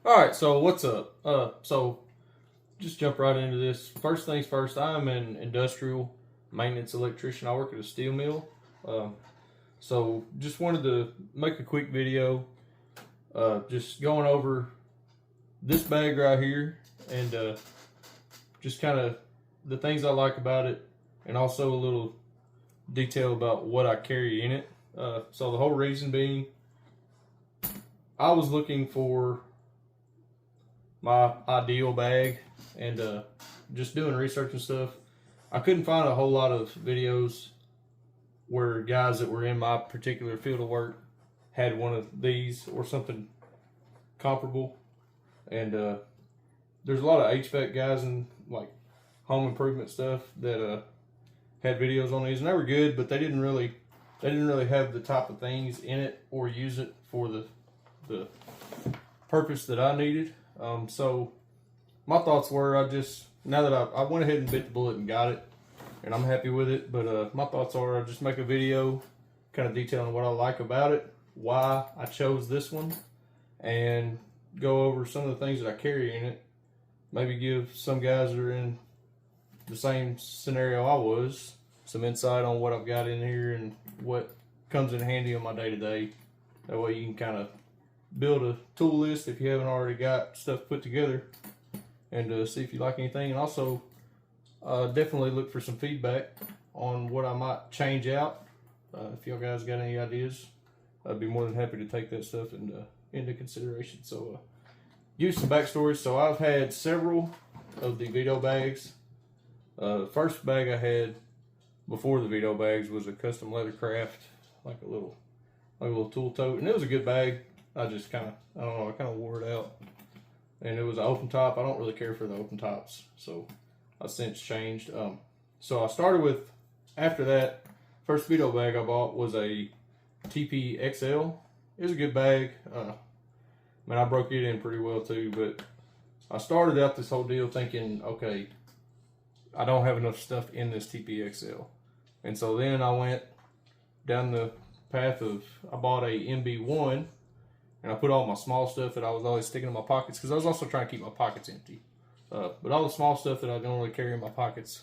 Alright, so what's up? So just jump right into this. First things first, I'm an industrial maintenance electrician. I work at a steel mill. So just wanted to make a quick video, just going over this bag right here and just kind of the things I like about it, and also a little detail about what I carry in it. So the whole reason being, I was looking for my ideal bag and just doing research and stuff. I couldn't find a whole lot of videos where guys that were in my particular field of work had one of these or something comparable. And there's a lot of HVAC guys and like home improvement stuff that had videos on these, and they were good, but they didn't really have the type of things in it or use it for the purpose that I needed. So my thoughts were, now that I went ahead and bit the bullet and got it, and I'm happy with it, but my thoughts are, I'll just make a video kind of detailing what I like about it, why I chose this one, and go over some of the things that I carry in it. Maybe give some guys that are in the same scenario I was some insight on what I've got in here and what comes in handy on my day-to-day. That way you can kind of build a tool list if you haven't already got stuff put together, and see if you like anything. And also definitely look for some feedback on what I might change out. If y'all guys got any ideas, I'd be more than happy to take that stuff into consideration. So use some backstory. So I've had several of the Veto bags. The first bag I had before the Veto bags was a custom leather craft, like a little tool tote, and it was a good bag. I just I wore it out. And it was an open top. I don't really care for the open tops, so I since changed. So I started with, after that, first Veto bag I bought was a TP XL. It was a good bag. I broke it in pretty well too, but I started out this whole deal thinking, okay, I don't have enough stuff in this TP XL. And so then I went down the path of, I bought a MB1, and I put all my small stuff that I was always sticking in my pockets, because I was also trying to keep my pockets empty. But all the small stuff that I don't really carry in my pockets,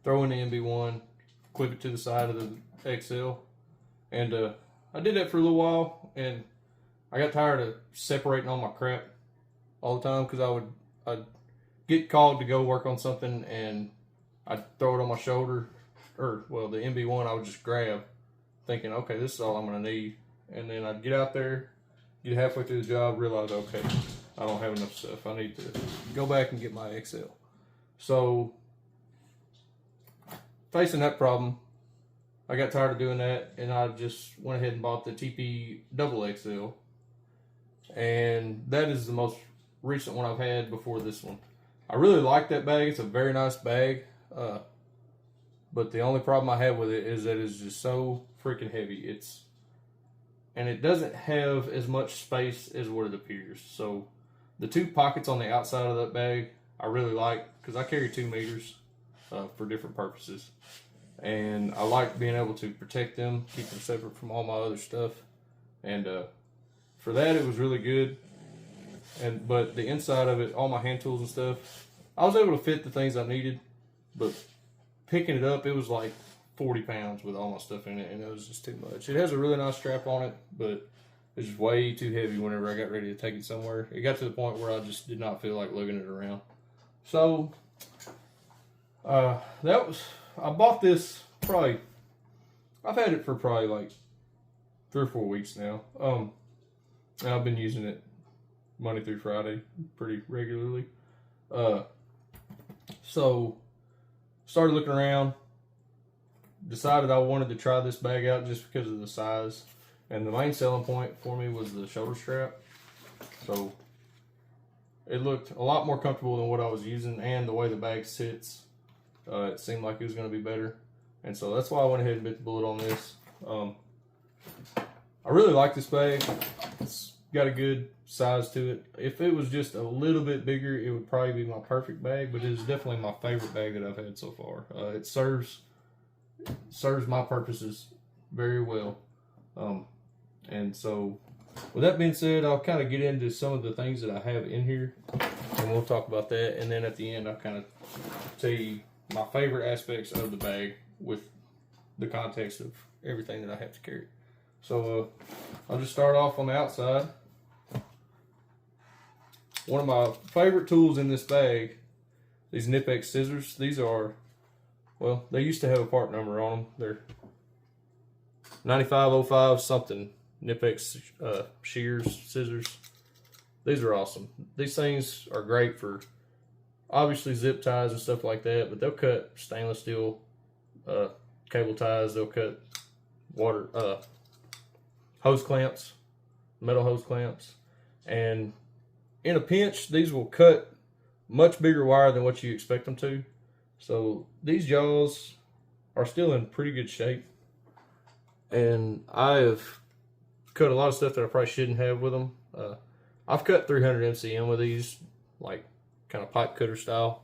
throw in the MB1, clip it to the side of the XL. And I did that for a little while, and I got tired of separating all my crap all the time, because I'd get called to go work on something, and I'd throw it on my shoulder, or, well, the MB1 I would just grab, thinking, okay, this is all I'm going to need. And then I'd get out there, get halfway through the job, realize, okay, I don't have enough stuff. I need to go back and get my XL. So, facing that problem, I got tired of doing that, and I just went ahead and bought the TP Double XL. And that is the most recent one I've had before this one. I really like that bag. It's a very nice bag. But the only problem I have with it is that it's just so freaking heavy. And it doesn't have as much space as what it appears. So the two pockets on the outside of that bag I really like, because I carry 2 meters for different purposes. And I like being able to protect them, keep them separate from all my other stuff. And for that, it was really good. But the inside of it, all my hand tools and stuff, I was able to fit the things I needed, but picking it up, it was like 40 pounds with all my stuff in it, and it was just too much. It has a really nice strap on it, but it's just way too heavy whenever I got ready to take it somewhere. It got to the point where I just did not feel like lugging it around. So, I bought this I've had it for probably like 3 or 4 weeks now. And I've been using it Monday through Friday pretty regularly. So started looking around, decided I wanted to try this bag out just because of the size, and the main selling point for me was the shoulder strap. So it looked a lot more comfortable than what I was using, and the way the bag sits, it seemed like it was going to be better, and so that's why I went ahead and bit the bullet on this. I really like this bag. It's got a good size to it. If it was just a little bit bigger, it would probably be my perfect bag, but it is definitely my favorite bag that I've had so far. It serves my purposes very well. And so with that being said, I'll kind of get into some of the things that I have in here, and we'll talk about that. And then at the end, I'll kind of tell you my favorite aspects of the bag with the context of everything that I have to carry. So I'll just start off on the outside. One of my favorite tools in this bag, these Nip-X scissors. These are, well, they used to have a part number on them. They're 9505 something. Nip-X shears, scissors. These are awesome. These things are great for obviously zip ties and stuff like that, but they'll cut stainless steel cable ties. They'll cut water hose clamps, metal hose clamps, and in a pinch, these will cut much bigger wire than what you expect them to. So these jaws are still in pretty good shape, and I have cut a lot of stuff that I probably shouldn't have with them. I've cut 300 MCM with these, like kind of pipe cutter style,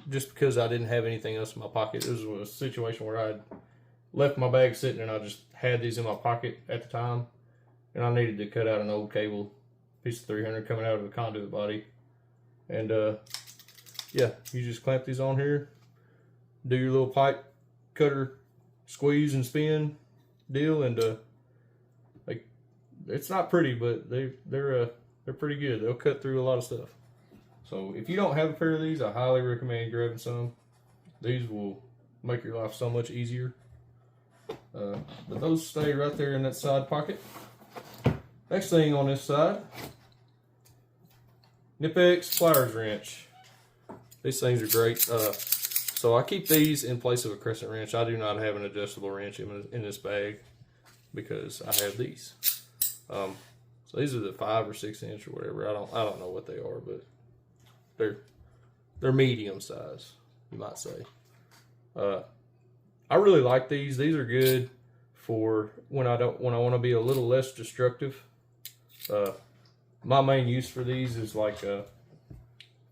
just because I didn't have anything else in my pocket. This was a situation where I had left my bag sitting and I just had these in my pocket at the time, and I needed to cut out an old cable, piece of 300 coming out of the conduit body. And yeah, you just clamp these on here, do your little pipe cutter squeeze and spin deal, and like, it's not pretty, but they're pretty good. They'll cut through a lot of stuff. So if you don't have a pair of these, I highly recommend grabbing some. These will make your life so much easier. But those stay right there in that side pocket. Next thing on this side, Nip-X pliers wrench. These things are great. So I keep these in place of a crescent wrench. I do not have an adjustable wrench in this bag because I have these. So these are the 5 or 6 inch or whatever. I don't know what they are, but they're medium size, you might say. I really like these. These are good for when I want to be a little less destructive. My main use for these is like if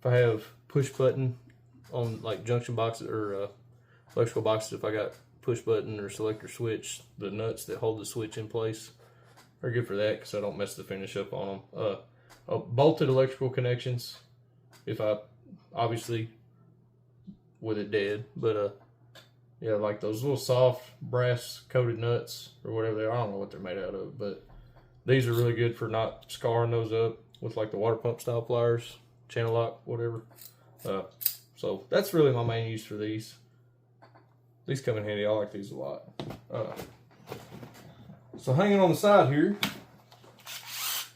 I have push button on like junction boxes or electrical boxes. If I got push button or selector switch, the nuts that hold the switch in place are good for that because I don't mess the finish up on them. Bolted electrical connections, if I obviously with it dead, but yeah, like those little soft brass coated nuts or whatever they are. I don't know what they're made out of, but these are really good for not scarring those up with like the water pump style pliers, channel lock, whatever. So that's really my main use for these. These come in handy. I like these a lot. So hanging on the side here,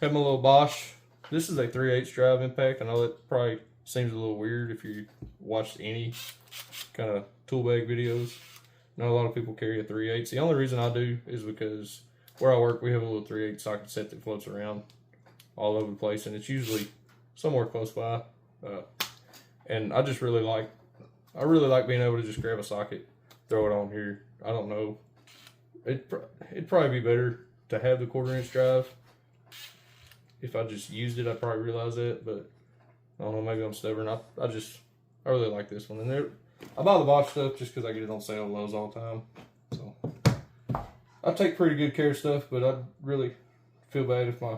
have my little Bosch. This is a 3/8 drive impact. I know that probably seems a little weird if you watched any kind of tool bag videos. I know a lot of people carry a 3/8. The only reason I do is because where I work, we have a little 3/8 socket set that floats around all over the place, and it's usually somewhere close by. And I just really like being able to just grab a socket, throw it on here. I don't know. It'd probably be better to have the 1/4 inch drive. If I just used it, I'd probably realize that, but I don't know, maybe I'm stubborn. I really like this one. And I buy the Bosch stuff just because I get it on sale at Lowe's all the time. So I take pretty good care of stuff, but I'd really feel bad if my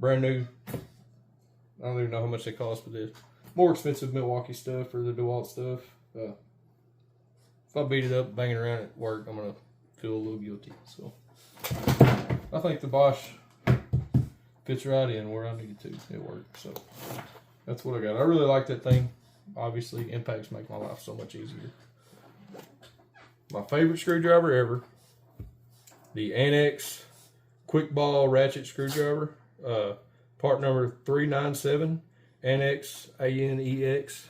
brand new, I don't even know how much they cost, but the more expensive Milwaukee stuff or the DeWalt stuff, if I beat it up banging around at work, I'm going to feel a little guilty. So I think the Bosch fits right in where I need it to. It works. So that's what I got. I really like that thing. Obviously, impacts make my life so much easier. My favorite screwdriver ever, the Annex Quick Ball Ratchet Screwdriver, part number 397, Annex, ANEX.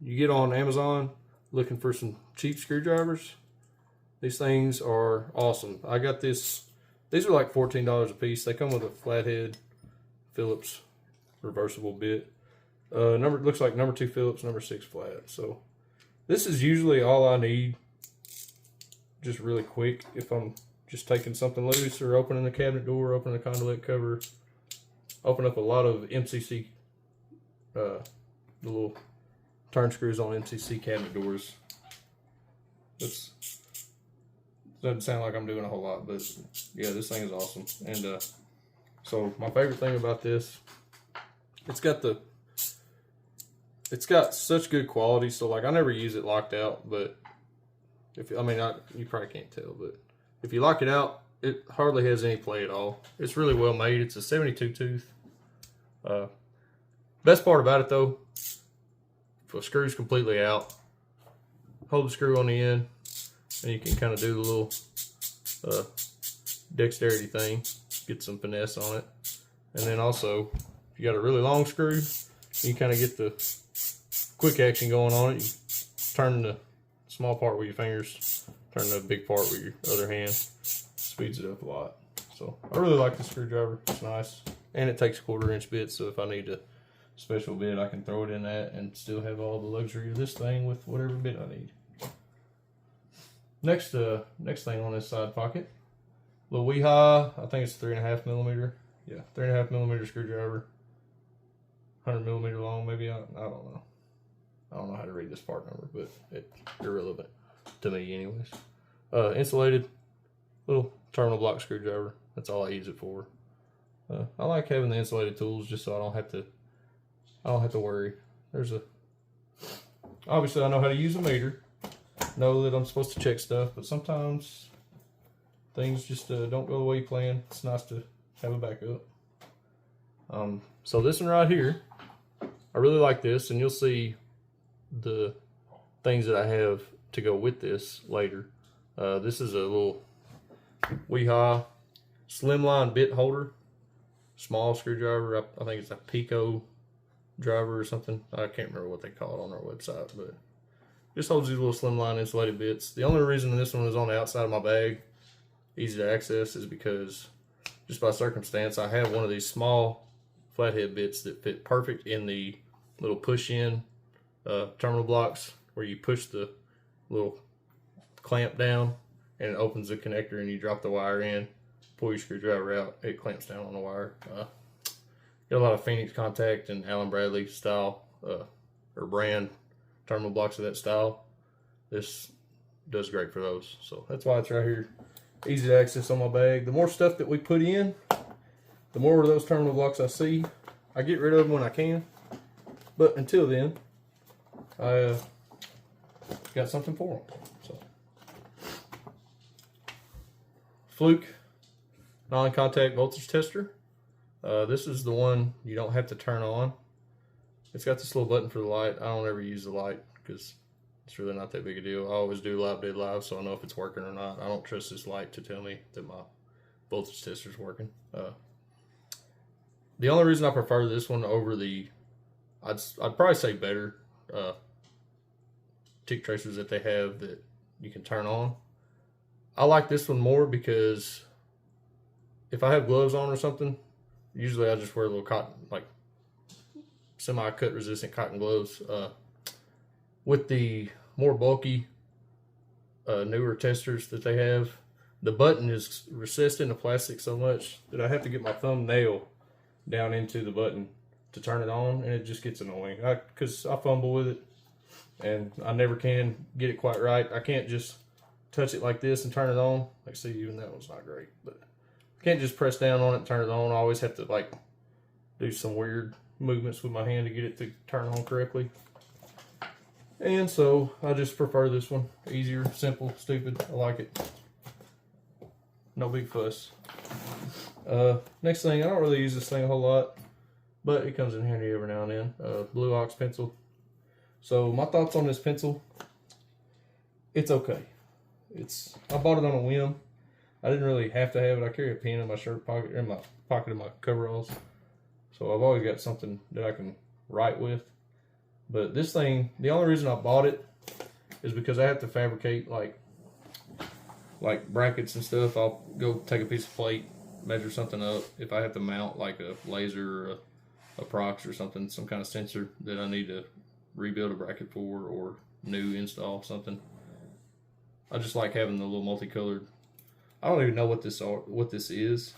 You get on Amazon looking for some cheap screwdrivers. These things are awesome. I got this. These are like $14 a piece. They come with a flathead Phillips reversible bit. Looks like number 2 Phillips, number 6 flat. So this is usually all I need, just really quick, if I'm just taking something loose or opening the cabinet door, opening the conduit cover, open up a lot of MCC, the little turn screws on MCC cabinet doors. Doesn't sound like I'm doing a whole lot, but yeah, this thing is awesome. And so my favorite thing about this, it's got such good quality. So like I never use it locked out, but you probably can't tell, but if you lock it out, it hardly has any play at all. It's really well made. It's a 72 tooth. Best part about it though, if the screw's completely out, hold the screw on the end, and you can kind of do the little dexterity thing, get some finesse on it. And then also, if you got a really long screw, you kind of get the quick action going on it. You turn the small part with your fingers, turn the big part with your other hand. Speeds it up a lot. So I really like the screwdriver. It's nice, and it takes 1/4 inch bits. So if I need a special bit, I can throw it in that and still have all the luxury of this thing with whatever bit I need. Next thing on this side pocket, little Weehaw. I think it's 3.5 millimeter. Yeah, 3.5 millimeter screwdriver. 100 millimeter long, maybe. I don't know. I don't know how to read this part number, but it's irrelevant to me, anyways. Insulated little terminal block screwdriver. That's all I use it for. I like having the insulated tools just so I don't have to worry. Obviously I know how to use a meter. Know that I'm supposed to check stuff, but sometimes things just don't go the way you plan. It's nice to have a backup. So this one right here, I really like this, and you'll see the things that I have to go with this later. This is a little Weehaw slimline bit holder, small screwdriver. I think it's a Pico driver or something. I can't remember what they call it on our website, but just holds these little slimline insulated bits. The only reason this one is on the outside of my bag, easy to access, is because just by circumstance I have one of these small flathead bits that fit perfect in the little push-in terminal blocks where you push the little clamp down and it opens the connector and you drop the wire in, pull your screwdriver out, it clamps down on the wire. Got a lot of Phoenix Contact and Allen Bradley style or brand terminal blocks of that style. This does great for those, so that's why it's right here, easy to access on my bag. The more stuff that we put in, the more of those terminal blocks I see. I get rid of them when I can, but until then I got something for them. So Fluke non-contact voltage tester. This is the one you don't have to turn on. It's got this little button for the light. I don't ever use the light because it's really not that big a deal. I always do live dead live, so I know if it's working or not. I don't trust this light to tell me that my voltage tester is working. The only reason I prefer this one over the, I'd probably say better tick tracers that they have that you can turn on. I like this one more because if I have gloves on or something, usually I just wear a little cotton, like semi-cut resistant cotton gloves. With the more bulky, newer testers that they have, the button is recessed into plastic so much that I have to get my thumbnail down into the button to turn it on, and it just gets annoying because I fumble with it and I never can get it quite right. I can't just touch it like this and turn it on. Like, see, even that one's not great, but I can't just press down on it and turn it on. I always have to like do some weird movements with my hand to get it to turn on correctly. And so I just prefer this one. Easier, simple, stupid. I like it. No big fuss. Next thing, I don't really use this thing a whole lot, but it comes in handy every now and then. Blue Ox pencil. So my thoughts on this pencil, it's okay. I bought it on a whim. I didn't really have to have it. I carry a pen in my shirt pocket, in my pocket of my coveralls. So I've always got something that I can write with. But this thing, the only reason I bought it is because I have to fabricate like brackets and stuff. I'll go take a piece of plate, measure something up. If I have to mount like a laser or a prox or something, some kind of sensor that I need to rebuild a bracket for or new install something, I just like having the little multicolored. I don't even know what this is.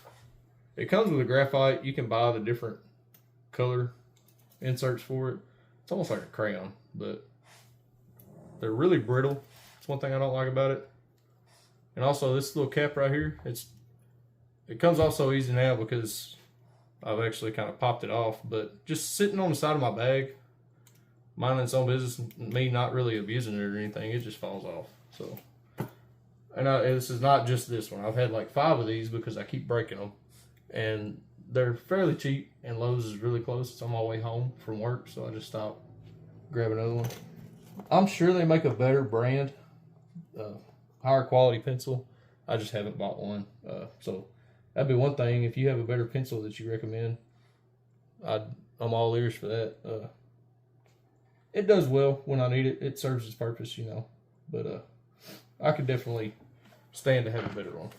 It comes with a graphite. You can buy the different color inserts for it. It's almost like a crayon, but they're really brittle. It's one thing I don't like about it. And also this little cap right here, it comes off so easy now because I've actually kind of popped it off. But just sitting on the side of my bag, minding its own business, me not really abusing it or anything, it just falls off. So, and this is not just this one. I've had like 5 of these because I keep breaking them, and they're fairly cheap. And Lowe's is really close. It's on my way home from work, so I just stopped, grab another one. I'm sure they make a better brand, higher quality pencil. I just haven't bought one, so that'd be one thing. If you have a better pencil that you recommend, I'm all ears for that. It does well when I need it. It serves its purpose, you know. But I could definitely stand to have a better one.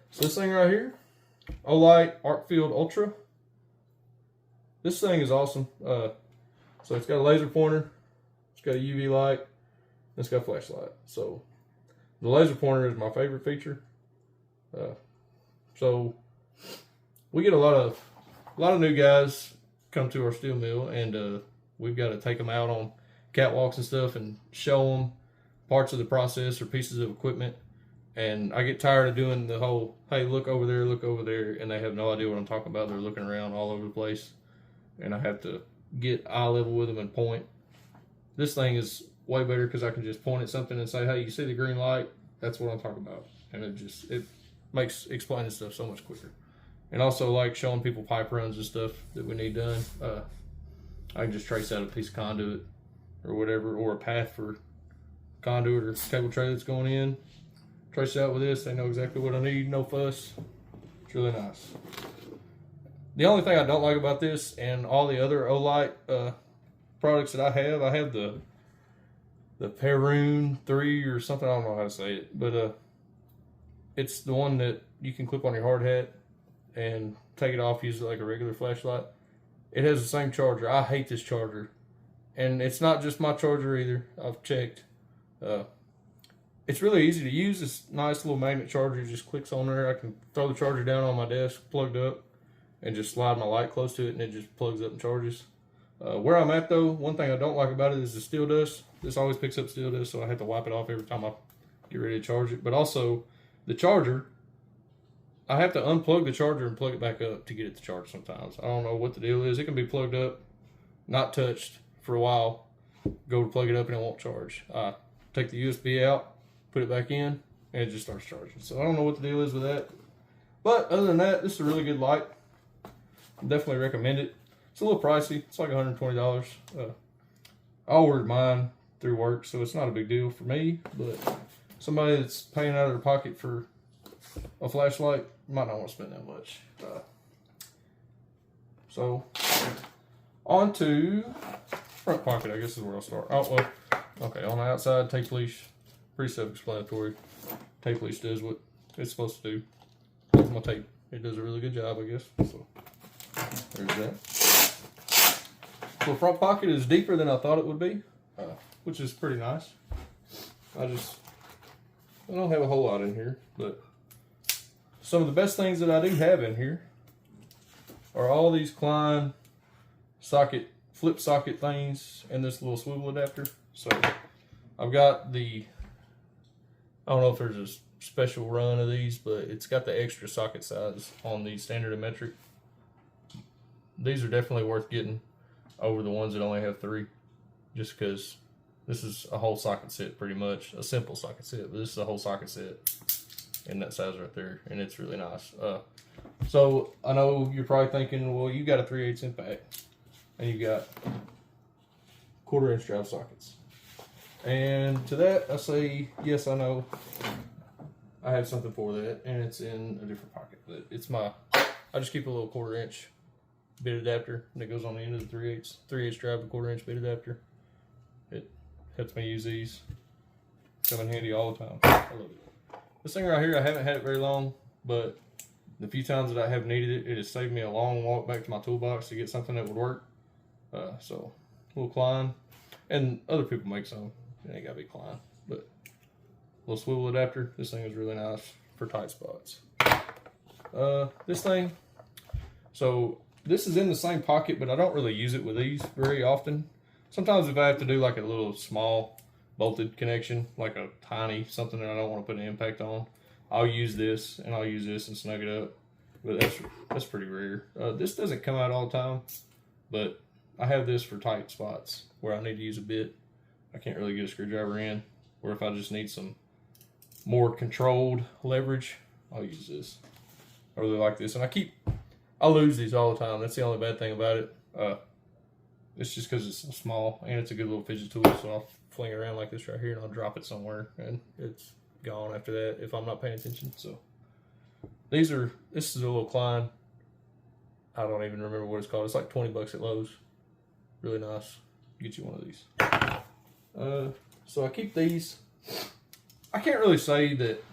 So this thing right here, Olight Arc Field Ultra. This thing is awesome. So it's got a laser pointer, it's got a UV light, and it's got a flashlight. So the laser pointer is my favorite feature. So we get a lot of new guys come to our steel mill, and we've got to take them out on catwalks and stuff and show them parts of the process or pieces of equipment. And I get tired of doing the whole, hey, look over there, and they have no idea what I'm talking about. They're looking around all over the place, and I have to get eye level with them and point. This thing is way better because I can just point at something and say, hey, you see the green light? That's what I'm talking about. And it makes explaining stuff so much quicker. And also, like, showing people pipe runs and stuff that we need done. I can just trace out a piece of conduit or whatever, or a path for conduit or cable tray that's going in. Trace it out with this. They know exactly what I need. No fuss. It's really nice. The only thing I don't like about this and all the other Olight products that I have the Perun 3 or something. I don't know how to say it, but it's the one that you can clip on your hard hat and take it off, use it like a regular flashlight. It has the same charger. I hate this charger, and it's not just my charger either. I've checked. It's really easy to use. This nice little magnet charger just clicks on there. I can throw the charger down on my desk, plugged up, and just slide my light close to it, and it just plugs up and charges. Where I'm at though, one thing I don't like about it is the steel dust. This always picks up steel dust, so I have to wipe it off every time I get ready to charge it. But also, the charger, I have to unplug the charger and plug it back up to get it to charge sometimes. I don't know what the deal is. It can be plugged up, not touched for a while, go to plug it up and it won't charge. Take the USB out, put it back in, and it just starts charging. So I don't know what the deal is with that. But other than that, this is a really good light. I definitely recommend it. It's a little pricey. It's like $120. I ordered mine through work, so it's not a big deal for me. But somebody that's paying out of their pocket for a flashlight might not want to spend that much. So on to front pocket, I guess is where I'll start. Oh, well, okay, on the outside, tape leash. Pretty self-explanatory. Tape leash does what it's supposed to do. That's my tape. It does a really good job, I guess. So there's that. The front pocket is deeper than I thought it would be, which is pretty nice. I don't have a whole lot in here, but some of the best things that I do have in here are all these Klein socket, flip socket things, and this little swivel adapter. So I've got the, I don't know if there's a special run of these, but it's got the extra socket size on the standard and metric. These are definitely worth getting over the ones that only have 3, just because this is a whole socket set, pretty much a simple socket set, but this is a whole socket set in that size right there, and it's really nice. So I know you're probably thinking, well, you got a 3/8 impact and you got 1/4 inch drive sockets, and to that I say, yes, I know I have something for that, and it's in a different pocket, but it's I just keep a little 1/4 inch bit adapter that goes on the end of the 3/8 drive, a 1/4 inch bit adapter. It helps me use these. Come in handy all the time. I love it. This thing right here, I haven't had it very long, but the few times that I have needed it, it has saved me a long walk back to my toolbox to get something that would work. So, a little Klein, and other people make some. It ain't gotta be Klein, but little swivel adapter. This thing is really nice for tight spots. This thing, so this is in the same pocket, but I don't really use it with these very often. Sometimes if I have to do like a little small bolted connection, like a tiny something that I don't want to put an impact on, I'll use this and I'll use this and snug it up. But that's pretty rare. This doesn't come out all the time, but I have this for tight spots where I need to use a bit. I can't really get a screwdriver in, or if I just need some more controlled leverage, I'll use this. I really like this, and I lose these all the time. That's the only bad thing about it. It's just because it's so small, and it's a good little fidget tool, so I'll fling it around like this right here, and I'll drop it somewhere, and it's gone after that if I'm not paying attention. So this is a little Klein. I don't even remember what it's called. It's like 20 bucks at Lowe's. Really nice. Get you one of these. So I keep these. I can't really say that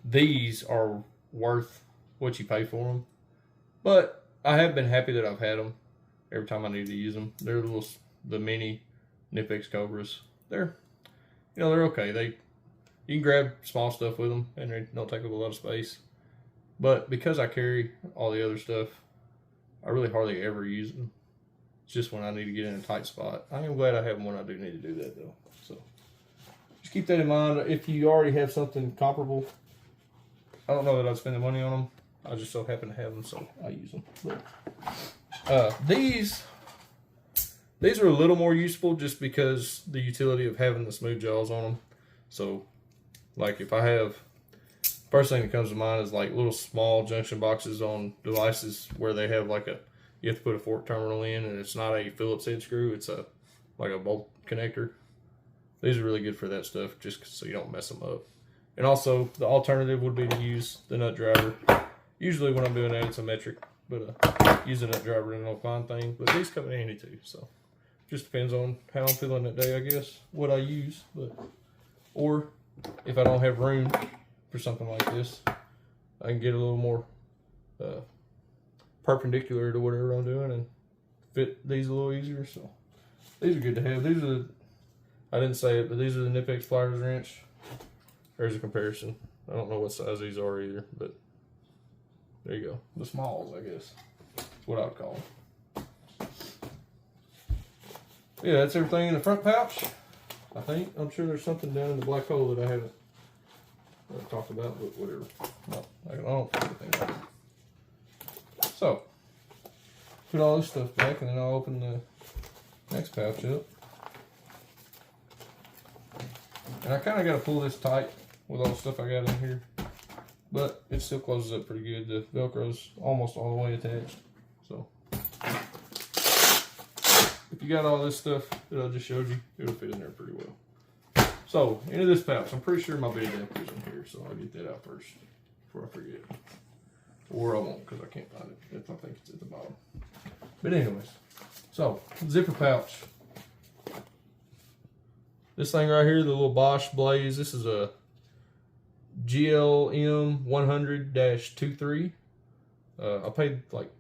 these are worth what you pay for them, but I have been happy that I've had them every time I need to use them. They're the mini Nippex Cobras. They're okay. You can grab small stuff with them, and they don't take up a lot of space. But because I carry all the other stuff, I really hardly ever use them. It's just when I need to get in a tight spot. I am glad I have them when I do need to do that, though. So just keep that in mind. If you already have something comparable, I don't know that I'd spend the money on them. I just so happen to have them, so I use them. But, these are a little more useful just because the utility of having the smooth jaws on them. So, like if I have, first thing that comes to mind is like little small junction boxes on devices where they have like you have to put a fork terminal in, and it's not a Phillips head screw, it's like a bolt connector. These are really good for that stuff, just so you don't mess them up. And also, the alternative would be to use the nut driver. Usually when I'm doing that, it's a metric, but use a nut driver and no fine thing. But these come in handy too, so just depends on how I'm feeling that day, I guess, what I use. Or if I don't have room for something like this, I can get a little more perpendicular to whatever I'm doing and fit these a little easier. So these are good to have. I didn't say it, but these are the Nippex pliers wrench. There's a comparison. I don't know what size these are either, but there you go. The smalls, I guess. That's what I would call them. Yeah, that's everything in the front pouch. I think. I'm sure there's something down in the black hole that I haven't talked about, but whatever. No, I don't think anything about it. So, put all this stuff back, and then I'll open the next pouch up. And I kind of got to pull this tight with all the stuff I got in here, but it still closes up pretty good. The Velcro's almost all the way attached. So, if you got all this stuff that I just showed you, it'll fit in there pretty well. So, into this pouch, I'm pretty sure my bed damper's in here, so I'll get that out first before I forget. Or I won't, because I can't find it. I think it's at the bottom. But anyways, so, zipper pouch. This thing right here, the little Bosch Blaze, this is a GLM 100-23. I paid like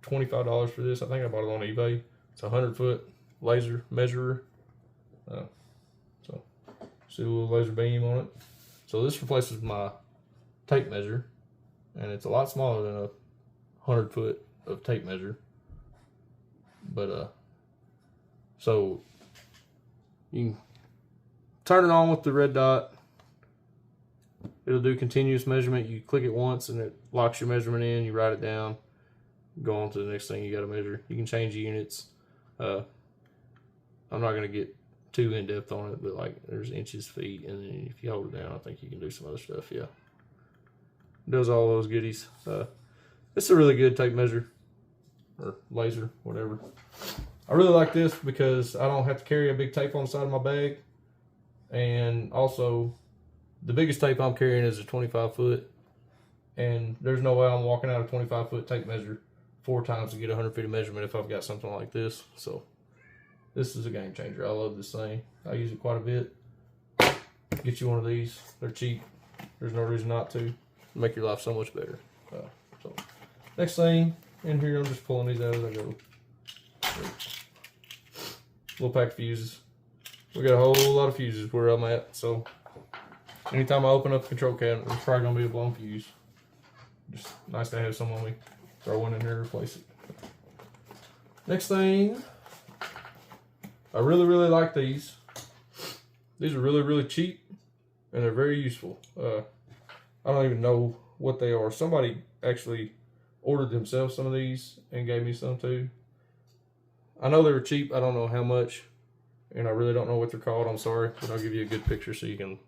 $25 for this. I think I bought it on eBay. It's a 100-foot laser measurer. So, see a little laser beam on it. So this replaces my tape measure, and it's a lot smaller than a 100-foot of tape measure. But so you can turn it on with the red dot. It'll do continuous measurement. You click it once and it locks your measurement in. You write it down. Go on to the next thing you got to measure. You can change units. I'm not going to get too in depth on it, but like there's inches, feet, and then if you hold it down, I think you can do some other stuff. Yeah, it does all those goodies. It's a really good tape measure or laser, whatever. I really like this because I don't have to carry a big tape on the side of my bag. And also, the biggest tape I'm carrying is a 25-foot, and there's no way I'm walking out a 25-foot tape measure 4 times to get a 100-foot measurement if I've got something like this. So, this is a game changer. I love this thing. I use it quite a bit. Get you one of these. They're cheap. There's no reason not to. Make your life so much better. So, next thing in here, I'm just pulling these out as I go. Little pack of fuses. We got a whole lot of fuses where I'm at, so anytime I open up the control cabinet, there's probably going to be a blown fuse. Just nice to have someone we throw one in there and replace it. Next thing, I really like these. These are really, really cheap, and they're very useful. I don't even know what they are. Somebody actually ordered themselves some of these and gave me some too. I know they were cheap. I don't know how much, and I really don't know what they're called. I'm sorry, but I'll give you a good picture so you can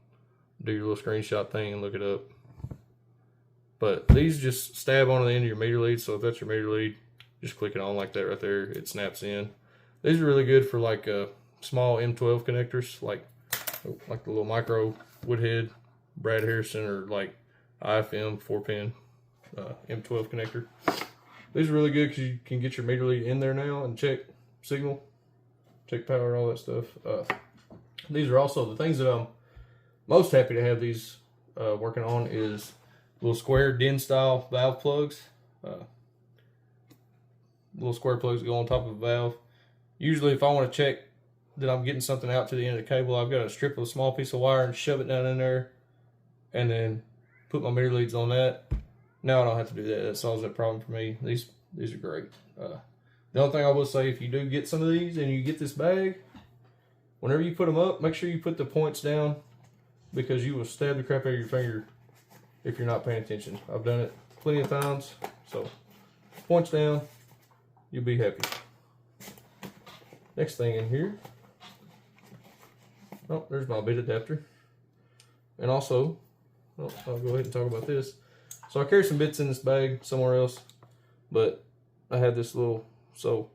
do your little screenshot thing and look it up. But these just stab onto the end of your meter lead. So if that's your meter lead, just click it on like that right there. It snaps in. These are really good for like small M12 connectors, like the little micro Woodhead, Brad Harrison, or like IFM 4-pin M12 connector. These are really good because you can get your meter lead in there now and check signal, check power, all that stuff. These are also the things that I'm most happy to have these working on is little square DIN style valve plugs. Little square plugs that go on top of a valve. Usually if I want to check that I'm getting something out to the end of the cable, I've got to strip a small piece of wire and shove it down in there and then put my meter leads on that. Now I don't have to do that. That solves that problem for me. These are great. The only thing I will say, if you do get some of these and you get this bag, whenever you put them up, make sure you put the points down, because you will stab the crap out of your finger if you're not paying attention. I've done it plenty of times. So points down, you'll be happy. Next thing in here, oh, there's my bit adapter. And also, oh, I'll go ahead and talk about this. So I carry some bits in this bag somewhere else, but I had this little, so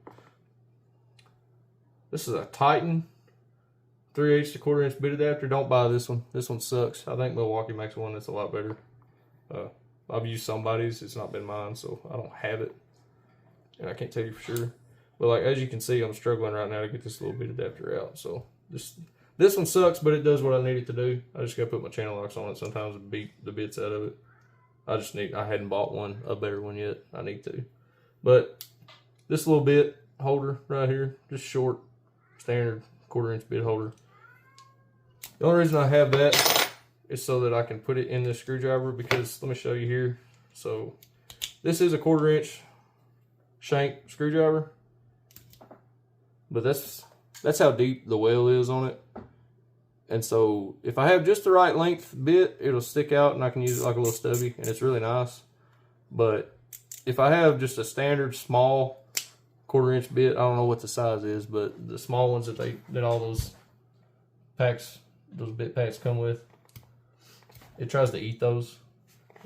this is a Titan 3/8 to 1/4 inch bit adapter. Don't buy this one. This one sucks. I think Milwaukee makes one that's a lot better. I've used somebody's. It's not been mine, so I don't have it, and I can't tell you for sure. But like, as you can see, I'm struggling right now to get this little bit adapter out. So this one sucks, but it does what I need it to do. I just gotta put my channel locks on it sometimes and beat the bits out of it. I hadn't bought one, a better one yet. I need to. But this little bit holder right here, just short, standard 1/4 inch bit holder. The only reason I have that is so that I can put it in the screwdriver, because let me show you here. So this is a 1/4 inch shank screwdriver, but that's how deep the well is on it. And so if I have just the right length bit, it'll stick out and I can use it like a little stubby, and it's really nice. But if I have just a standard small 1/4 inch bit, I don't know what the size is, but the small ones that all those packs, those bit packs come with, it tries to eat those.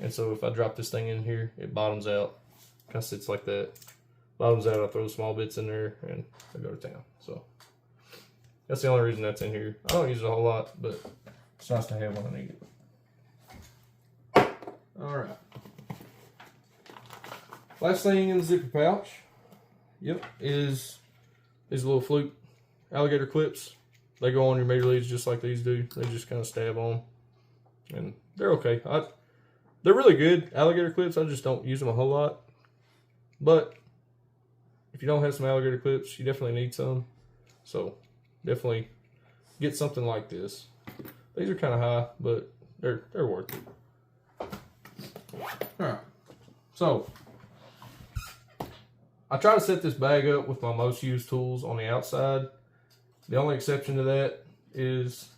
And so if I drop this thing in here, it bottoms out. Kind of sits like that. Bottoms out, I throw small bits in there and I go to town. So that's the only reason that's in here. I don't use it a whole lot, but it's nice to have when I need it. Alright. Last thing in the zipper pouch, yep, is these little flute alligator clips. They go on your meter leads just like these do. They just kind of stab on, and they're okay. They're really good alligator clips. I just don't use them a whole lot. But if you don't have some alligator clips, you definitely need some. So definitely get something like this. These are kind of high, but they're worth it. All right. So I try to set this bag up with my most used tools on the outside. The only exception to that is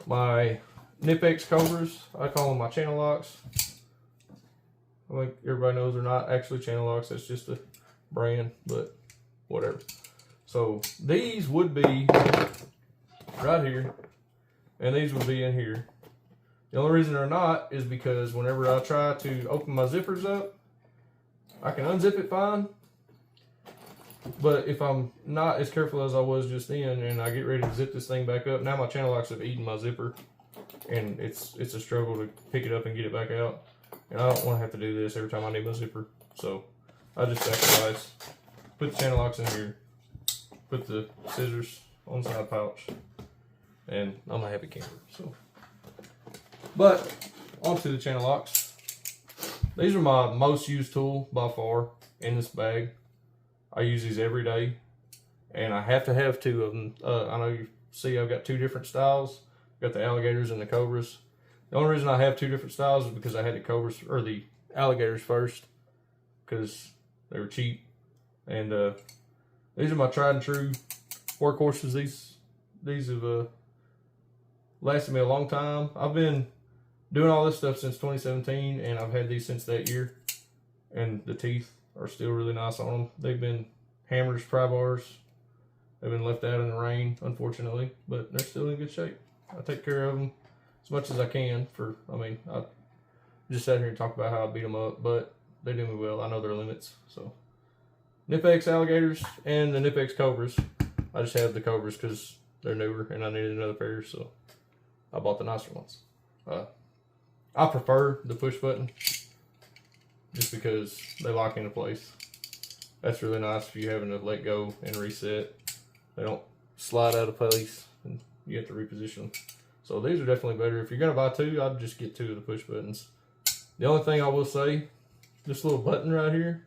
my Nipex cobras. I call them my channel locks. I think everybody knows they're not actually channel locks. That's just a brand, but whatever. So these would be right here, and these would be in here. The only reason they're not is because whenever I try to open my zippers up, I can unzip it fine. But if I'm not as careful as I was just then, and I get ready to zip this thing back up, now my channel locks have eaten my zipper, and it's a struggle to pick it up and get it back out. And I don't want to have to do this every time I need my zipper. So I just sacrifice, put the channel locks in here, put the scissors on the side pouch, and I'm a happy camper. So, but onto the channel locks. These are my most used tool by far in this bag. I use these every day, and I have to have two of them. I know you see I've got two different styles. I've got the alligators and the cobras. The only reason I have two different styles is because I had the cobras or the alligators first, because they were cheap. And these are my tried and true workhorses. These have lasted me a long time. I've been doing all this stuff since 2017, and I've had these since that year. And the teeth are still really nice on them. They've been hammers, pry bars. They've been left out in the rain, unfortunately, but they're still in good shape. I take care of them as much as I can. I just sat here and talk about how I beat them up, but they do me well. I know their limits. So, Nip-X alligators and the Nip-X cobras. I just have the cobras because they're newer and I needed another pair, so I bought the nicer ones. I prefer the push button just because they lock into place. That's really nice if you're having to let go and reset. They don't slide out of place and you have to reposition them. So these are definitely better. If you're going to buy two, I'd just get two of the push buttons. The only thing I will say, this little button right here,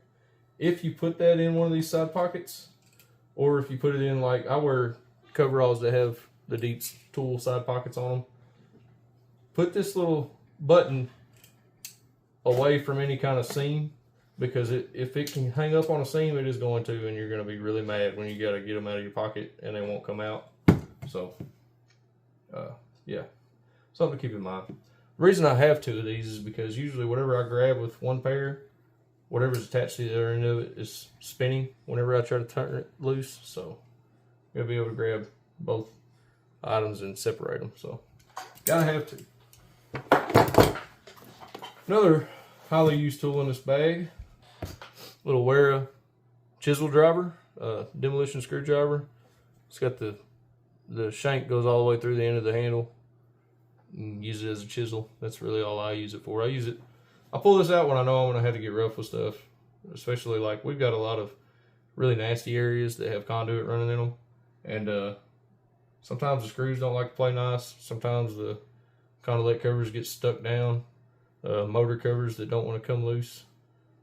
if you put that in one of these side pockets, or if you put it in, like I wear coveralls that have the deep tool side pockets on them, put this little button away from any kind of seam, because if it can hang up on a seam, it is going to, and you're going to be really mad when you got to get them out of your pocket and they won't come out. So, yeah, something to keep in mind. The reason I have two of these is because usually whatever I grab with one pair, whatever's attached to the other end of it is spinning whenever I try to turn it loose. So, you'll be able to grab both items and separate them. So, gotta have two. Another highly used tool in this bag, little Wera chisel driver, demolition screwdriver. It's got the shank goes all the way through the end of the handle. And use it as a chisel. That's really all I use it for. I pull this out when I know I'm gonna have to get rough with stuff, especially like we've got a lot of really nasty areas that have conduit running in them, and sometimes the screws don't like to play nice. Sometimes the conduit covers get stuck down. Motor covers that don't want to come loose.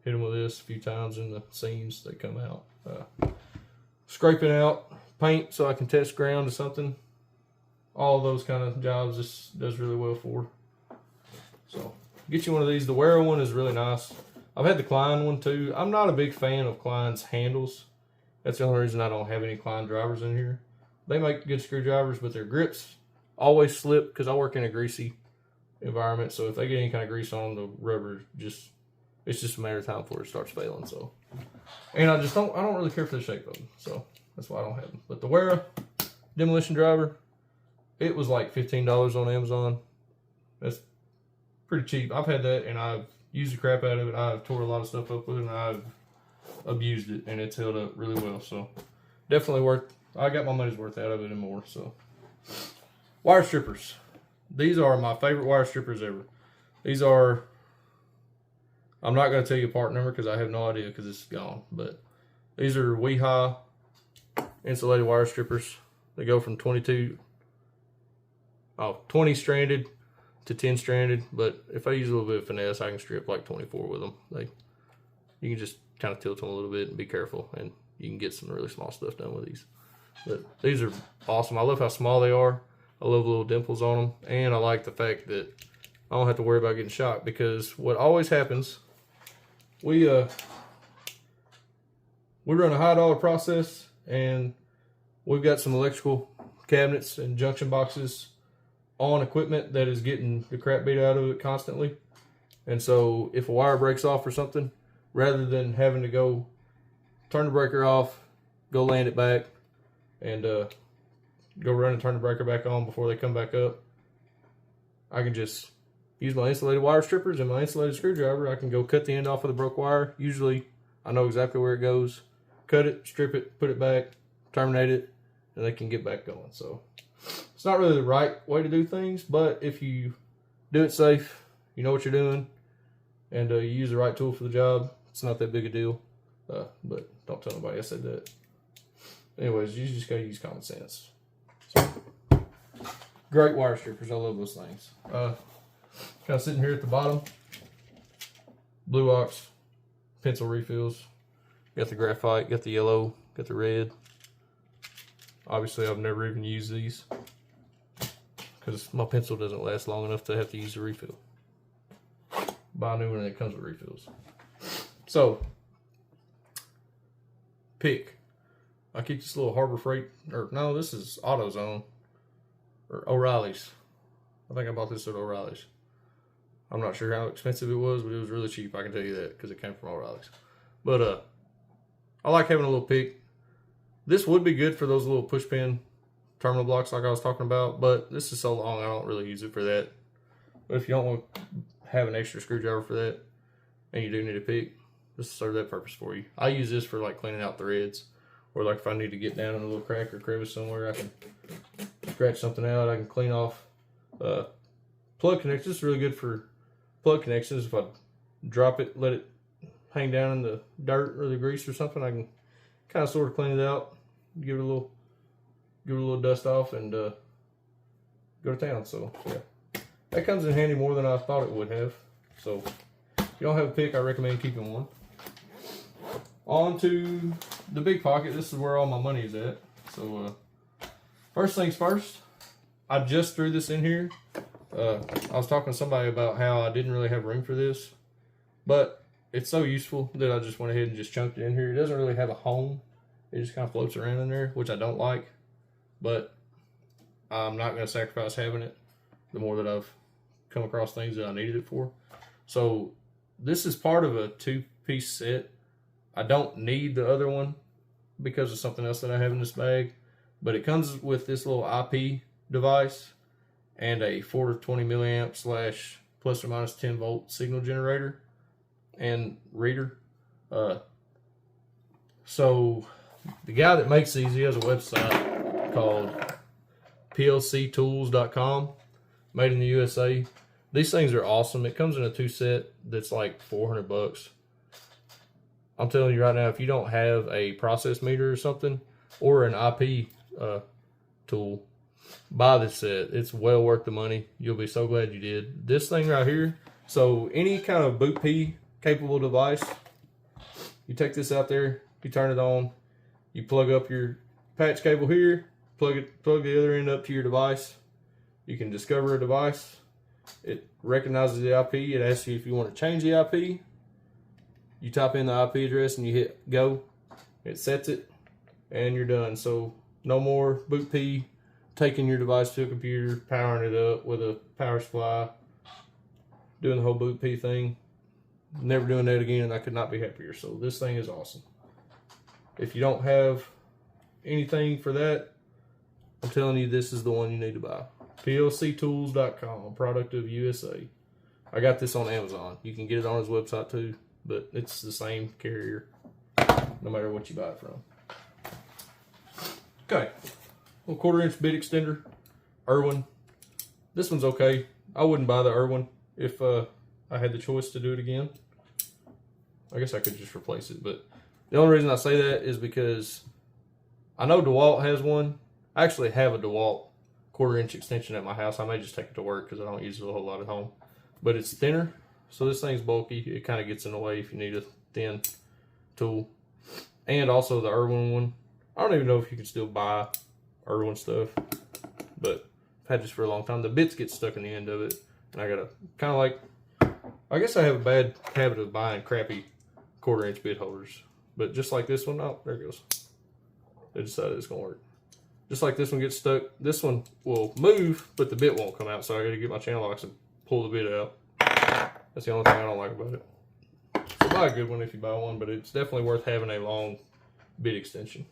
Hit them with this a few times in the seams, they come out. Scraping out paint so I can test ground or something. All those kind of jobs this does really well for. So get you one of these. The Wera one is really nice. I've had the Klein one too. I'm not a big fan of Klein's handles. That's the only reason I don't have any Klein drivers in here. They make good screwdrivers, but their grips always slip because I work in a greasy environment. So if they get any kind of grease on the rubber, it's just a matter of time before it starts failing. So, and I don't really care for the shape of them. So that's why I don't have them. But the Wera demolition driver, it was like $15 on Amazon. That's pretty cheap. I've had that and I've used the crap out of it. I've tore a lot of stuff up with it and I've abused it and it's held up really well. So definitely worth, I got my money's worth out of it and more. So wire strippers. These are my favorite wire strippers ever. These are, I'm not going to tell you a part number because I have no idea because it's gone. But these are Weehaw insulated wire strippers. They go from 20 stranded to 10 stranded, but if I use a little bit of finesse, I can strip like 24 with them. You can just kind of tilt them a little bit and be careful, and you can get some really small stuff done with these. But these are awesome. I love how small they are. I love the little dimples on them, and I like the fact that I don't have to worry about getting shot, because what always happens, we run a high dollar process, and we've got some electrical cabinets and junction boxes on equipment that is getting the crap beat out of it constantly. And so if a wire breaks off or something, rather than having to go turn the breaker off, go land it back, and go run and turn the breaker back on before they come back up, I can just use my insulated wire strippers and my insulated screwdriver. I can go cut the end off of the broke wire. Usually I know exactly where it goes. Cut it, strip it, put it back, terminate it, and they can get back going. So it's not really the right way to do things, but if you do it safe, you know what you're doing, and you use the right tool for the job, it's not that big a deal. But don't tell nobody I said that. Anyways, you just gotta use common sense. So, great wire strippers. I love those things. Kind of sitting here at the bottom. Blue ox pencil refills. Got the graphite, got the yellow, got the red. Obviously, I've never even used these because my pencil doesn't last long enough to have to use the refill. Buy a new one and it comes with refills. So, pick. I keep this little Harbor Freight, or no, this is AutoZone, or O'Reilly's. I think I bought this at O'Reilly's. I'm not sure how expensive it was, but it was really cheap. I can tell you that because it came from O'Reilly's. But I like having a little pick. This would be good for those little push pin terminal blocks like I was talking about, but this is so long I don't really use it for that. But if you don't want to have an extra screwdriver for that, and you do need a pick, this will serve that purpose for you. I use this for like cleaning out threads, or like if I need to get down in a little crack or crevice somewhere, I can scratch something out. I can clean off plug connections. This is really good for plug connections. If I drop it, let it hang down in the dirt or the grease or something, I can kind of sort of clean it out, give it a little dust off, and go to town. So yeah, that comes in handy more than I thought it would have. So if you don't have a pick, I recommend keeping one. On to the big pocket. This is where all my money is at. So first things first, I just threw this in here. I was talking to somebody about how I didn't really have room for this, but it's so useful that I just went ahead and just chunked it in here. It doesn't really have a home. It just kind of floats around in there, which I don't like, but I'm not going to sacrifice having it the more that I've come across things that I needed it for. So this is part of a 2-piece set. I don't need the other one because of something else that I have in this bag, but it comes with this little IP device and a 420 milliamp slash plus or minus 10 volt signal generator and reader. So the guy that makes these, he has a website called plctools.com, made in the USA. These things are awesome. It comes in a 2 set that's like $400. I'm telling you right now, if you don't have a process meter or something, or an IP tool, buy this set. It's well worth the money. You'll be so glad you did. This thing right here, so any kind of boot P capable device, you take this out there, you turn it on, you plug up your patch cable here, plug the other end up to your device. You can discover a device. It recognizes the IP. It asks you if you want to change the IP. You type in the IP address and you hit go. It sets it, and you're done. So no more boot P taking your device to a computer, powering it up with a power supply, doing the whole boot P thing. Never doing that again, and I could not be happier. So this thing is awesome. If you don't have anything for that, I'm telling you, this is the one you need to buy. plctools.com, product of USA. I got this on Amazon. You can get it on his website too, but it's the same carrier no matter what you buy it from. Okay, little 1/4-inch bit extender, Irwin. This one's okay. I wouldn't buy the Irwin if I had the choice to do it again. I guess I could just replace it, but the only reason I say that is because I know DeWalt has one. I actually have a DeWalt 1/4-inch extension at my house. I may just take it to work because I don't use it a whole lot at home. But it's thinner, so this thing's bulky. It kind of gets in the way if you need a thin tool. And also the Irwin one. I don't even know if you can still buy Irwin stuff, but I've had this for a long time. The bits get stuck in the end of it, and I gotta kind of like, I guess I have a bad habit of buying crappy 1/4-inch bit holders. But just like this one, oh, there it goes. They decided it's gonna work. Just like this one gets stuck, this one will move, but the bit won't come out, so I gotta get my channel locks and pull the bit out. That's the only thing I don't like about it. So buy a good one if you buy one, but it's definitely worth having a long bit extension.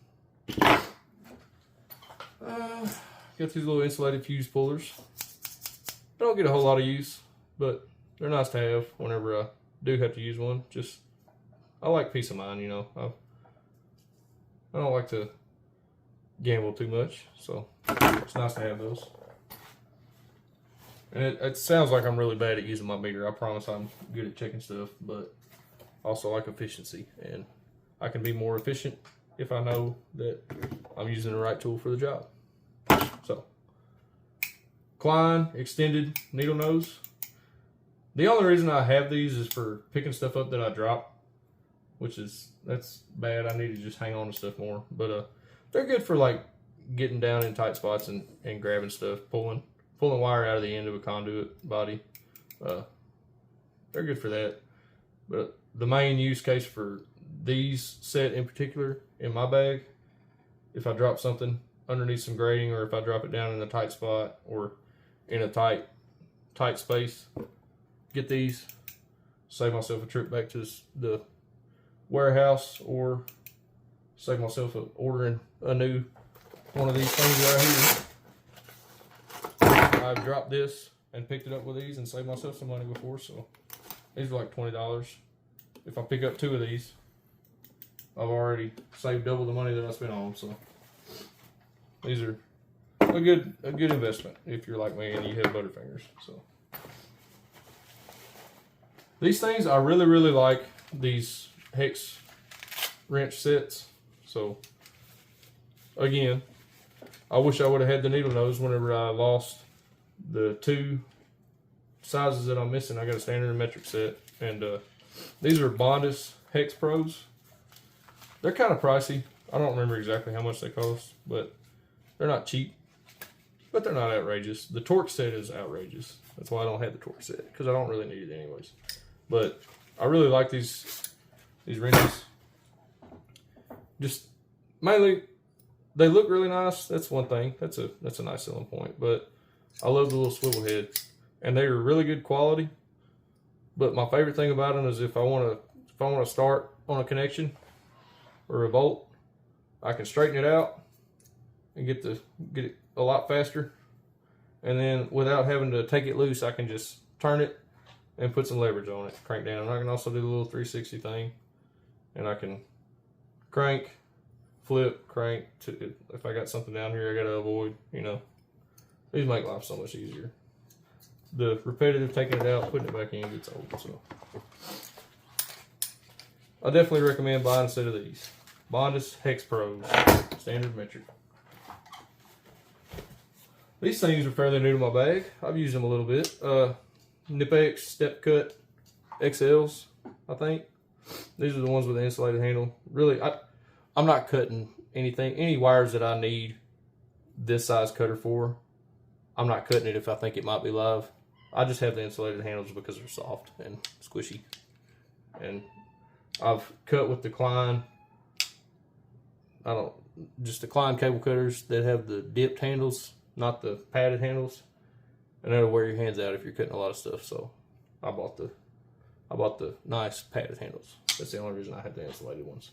Got these little insulated fuse pullers. I don't get a whole lot of use, but they're nice to have whenever I do have to use one. Just, I like peace of mind, you know. I don't like to gamble too much, so it's nice to have those. And it sounds like I'm really bad at using my meter. I promise I'm good at checking stuff, but also like efficiency, and I can be more efficient if I know that I'm using the right tool for the job. So, Klein extended needle nose. The only reason I have these is for picking stuff up that I drop, that's bad. I need to just hang on to stuff more, but they're good for like getting down in tight spots and grabbing stuff, pulling wire out of the end of a conduit body. They're good for that. But the main use case for these set in particular in my bag, if I drop something underneath some grating, or if I drop it down in a tight spot or in a tight tight space. Get these, save myself a trip back to the warehouse, or save myself ordering a new one of these things right here. I've dropped this and picked it up with these and saved myself some money before, so these are like $20. If I pick up 2 of these, I've already saved double the money that I spent on them. So these are a good investment if you're like me and you have butterfingers. So these things, I really like these hex wrench sets. So again, I wish I would have had the needle nose whenever I lost the 2 sizes that I'm missing. I got a standard and metric set, and these are Bondus Hex Pros. They're kind of pricey. I don't remember exactly how much they cost, but they're not cheap, but they're not outrageous. The torque set is outrageous. That's why I don't have the torque set, because I don't really need it anyways. But I really like these wrenches. Just mainly, they look really nice. That's one thing. That's a nice selling point. But I love the little swivel head, and they are really good quality. But my favorite thing about them is if I want to start on a connection or a bolt, I can straighten it out and get it a lot faster. And then without having to take it loose, I can just turn it and put some leverage on it, crank down. And I can also do the little 360 thing, and I can crank, flip, crank. If I got something down here I got to avoid, you know. These make life so much easier. The repetitive taking it out, putting it back in gets old. So I definitely recommend buying a set of these. Bondus Hex Pros, standard metric. These things are fairly new to my bag. I've used them a little bit. Nipex Step Cut XLs, I think. These are the ones with the insulated handle. Really, I'm not cutting any wires that I need this size cutter for. I'm not cutting it if I think it might be live. I just have the insulated handles because they're soft and squishy. And I've cut with the Klein. Just the Klein cable cutters that have the dipped handles, not the padded handles. And that'll wear your hands out if you're cutting a lot of stuff. So I bought the nice padded handles. That's the only reason I have the insulated ones.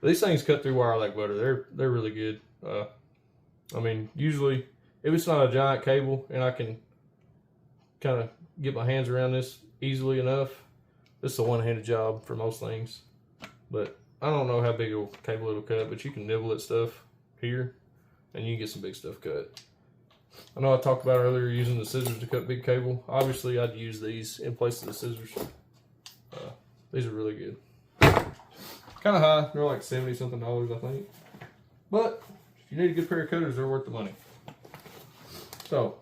But these things cut through wire like butter. They're really good. I mean, usually if it's not a giant cable and I can kind of get my hands around this easily enough, this is a one-handed job for most things. But I don't know how big a cable it'll cut, but you can nibble at stuff here and you can get some big stuff cut. I know I talked about earlier using the scissors to cut big cable. Obviously, I'd use these in place of the scissors. These are really good. Kind of high. They're like $70-something, I think. But if you need a good pair of cutters, they're worth the money. So,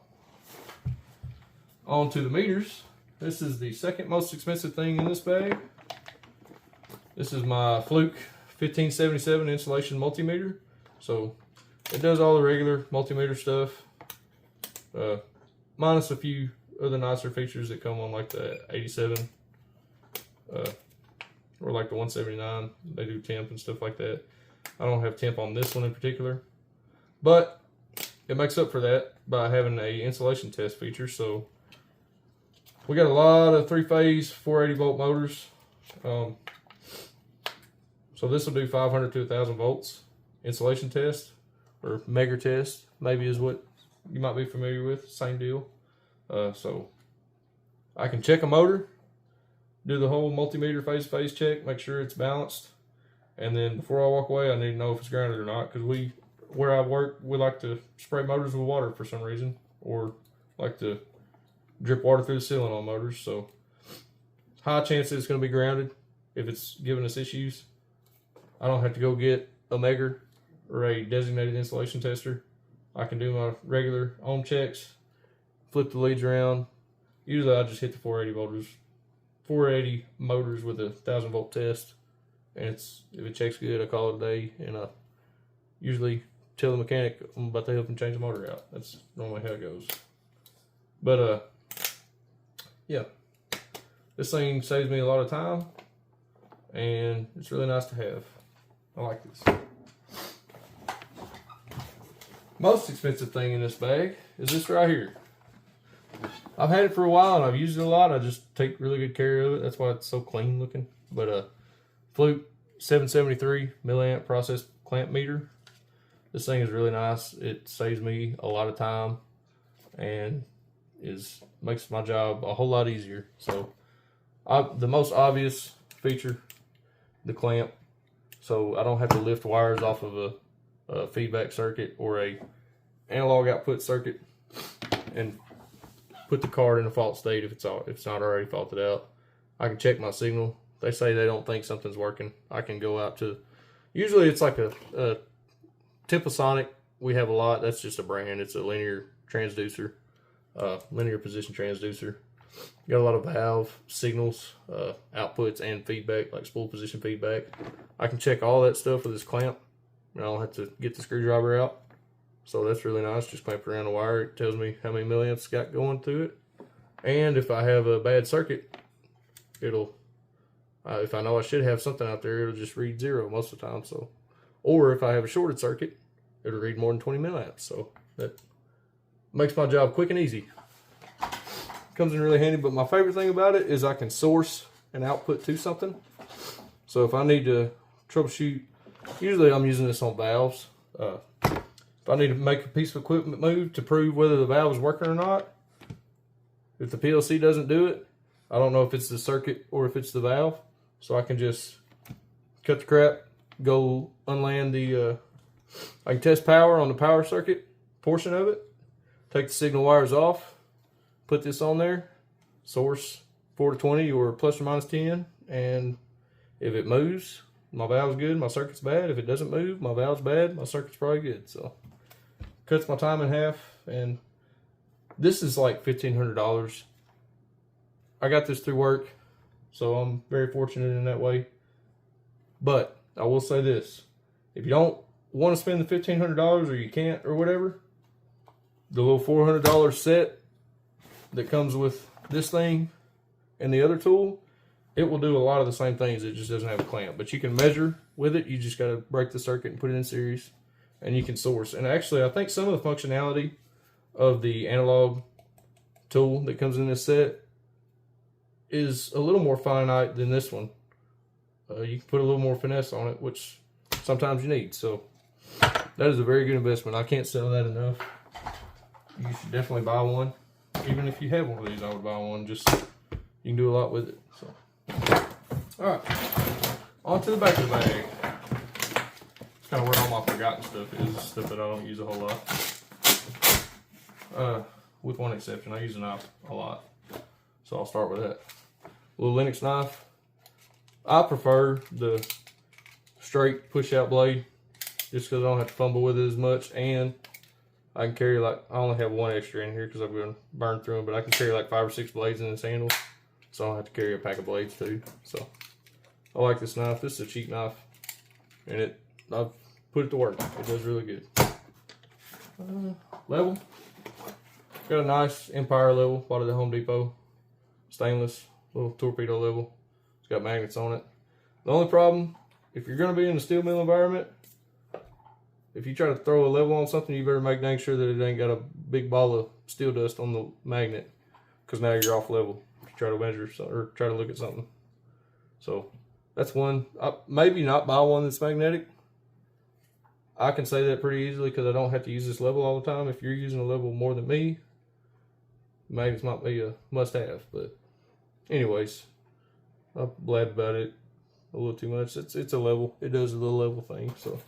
on to the meters. This is the second most expensive thing in this bag. This is my Fluke 1577 insulation multimeter. So, it does all the regular multimeter stuff. Minus a few other nicer features that come on like the 87 or like the 179. They do temp and stuff like that. I don't have temp on this one in particular, but it makes up for that by having a insulation test feature. So we got a lot of 3-phase 480 volt motors. So this will do 500 to 1,000 volts insulation test, or mega test maybe is what you might be familiar with. Same deal. So I can check a motor, do the whole multimeter phase check, make sure it's balanced, and then before I walk away I need to know if it's grounded or not, because where I work, we like to spray motors with water for some reason, or like to drip water through the ceiling on motors. So high chance that it's going to be grounded if it's giving us issues. I don't have to go get a megger or a designated insulation tester. I can do my regular ohm checks, flip the leads around. Usually I just hit the 480 motors with a 1,000 volt test, and if it checks good, I call it a day, and I usually tell the mechanic I'm about to help him change the motor out. That's normally how it goes. But yeah, this thing saves me a lot of time, and it's really nice to have. I like this. Most expensive thing in this bag is this right here. I've had it for a while and I've used it a lot. I just take really good care of it. That's why it's so clean looking. But Fluke 773 milliamp process clamp meter. This thing is really nice. It saves me a lot of time and makes my job a whole lot easier. So the most obvious feature, the clamp. So I don't have to lift wires off of a feedback circuit or a analog output circuit and put the card in a fault state if it's not already faulted out. I can check my signal. They say they don't think something's working. I can go out to, usually it's like a Temposonic. We have a lot. That's just a brand. It's a linear transducer, linear position transducer. Got a lot of valve signals, outputs, and feedback, like spool position feedback. I can check all that stuff with this clamp. I don't have to get the screwdriver out. So that's really nice. Just clamp it around the wire. It tells me how many milliamps it's got going through it. And if I have a bad circuit, it'll, if I know I should have something out there, it'll just read 0 most of the time. So, or if I have a shorted circuit, it'll read more than 20 milliamps. So that makes my job quick and easy. Comes in really handy, but my favorite thing about it is I can source an output to something. So if I need to troubleshoot, usually I'm using this on valves. If I need to make a piece of equipment move to prove whether the valve is working or not, if the PLC doesn't do it, I don't know if it's the circuit or if it's the valve. So I can just cut the crap, go unland I can test power on the power circuit portion of it, take the signal wires off, put this on there, source 4 to 20 or plus or minus 10, and if it moves, my valve's good, my circuit's bad. If it doesn't move, my valve's bad, my circuit's probably good. So cuts my time in half, and this is like $1,500. I got this through work, so I'm very fortunate in that way. But I will say this, if you don't want to spend the $1,500 or you can't or whatever, the little $400 set that comes with this thing and the other tool, it will do a lot of the same things. It just doesn't have a clamp, but you can measure with it. You just got to break the circuit and put it in series, and you can source. And actually, I think some of the functionality of the analog tool that comes in this set is a little more finite than this one. You can put a little more finesse on it, which sometimes you need. So that is a very good investment. I can't sell that enough. You should definitely buy one. Even if you have one of these, I would buy one. Just you can do a lot with it. So, all right, on to the back of the bag. It's kind of where all my forgotten stuff is, stuff that I don't use a whole lot. With one exception, I use a knife a lot, so I'll start with that. Little Linux knife. I prefer the straight push-out blade, just because I don't have to fumble with it as much, and I can carry like, I only have one extra in here because I'm going to burn through them, but I can carry like 5 or 6 blades in this handle, so I don't have to carry a pack of blades too. So I like this knife. This is a cheap knife, and I've put it to work. It does really good. Level. Got a nice Empire level, bought it at Home Depot. Stainless, little torpedo level. It's got magnets on it. The only problem, if you're going to be in a steel mill environment, if you try to throw a level on something, you better make dang sure that it ain't got a big ball of steel dust on the magnet, because now you're off level if you try to measure or try to look at something. So that's one. Maybe not buy one that's magnetic. I can say that pretty easily because I don't have to use this level all the time. If you're using a level more than me, magnets might be a must-have. But anyways, I'm glad about it a little too much. It's a level. It does a little level thing. So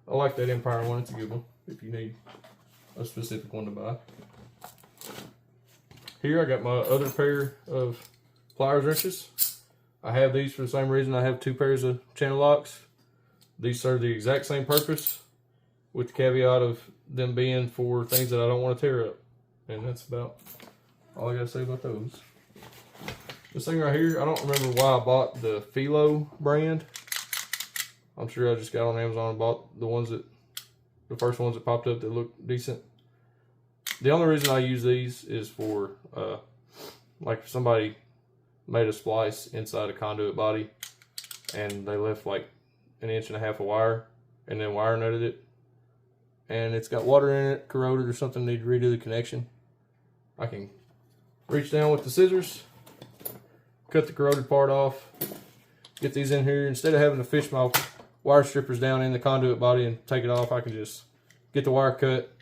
I like that Empire one. It's a good one if you need a specific one to buy. Here I got my other pair of pliers wrenches. I have these for the same reason I have 2 pairs of channel locks. These serve the exact same purpose, with the caveat of them being for things that I don't want to tear up. And that's about all I got to say about those. This thing right here, I don't remember why I bought the Philo brand. I'm sure I just got on Amazon and bought the first ones that popped up that look decent. The only reason I use these is for, like if somebody made a splice inside a conduit body and they left like 1.5 inches of wire and then wire nutted it, and it's got water in it, corroded or something, need to redo the connection. I can reach down with the scissors, cut the corroded part off, get these in here. Instead of having to fish my wire strippers down in the conduit body and take it off, I can just get the wire cut,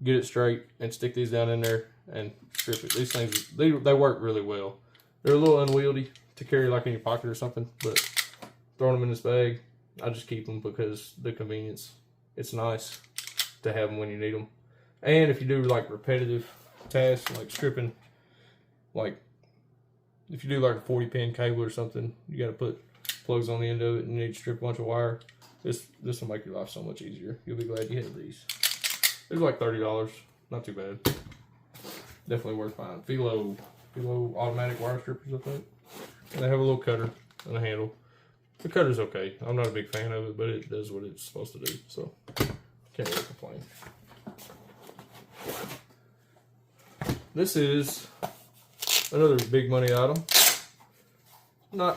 get it straight, and stick these down in there and strip it. These things, they work really well. They're a little unwieldy to carry like in your pocket or something, but throwing them in this bag, I just keep them because the convenience. It's nice to have them when you need them. And if you do like repetitive tasks like stripping, like if you do like a 40 pin cable or something, you got to put plugs on the end of it and you need to strip a bunch of wire. This will make your life so much easier. You'll be glad you had these. They're like $30, not too bad. Definitely worth buying. Veto automatic wire strippers, I think. And they have a little cutter and a handle. The cutter's okay. I'm not a big fan of it, but it does what it's supposed to do, so can't really complain. This is another big money item. I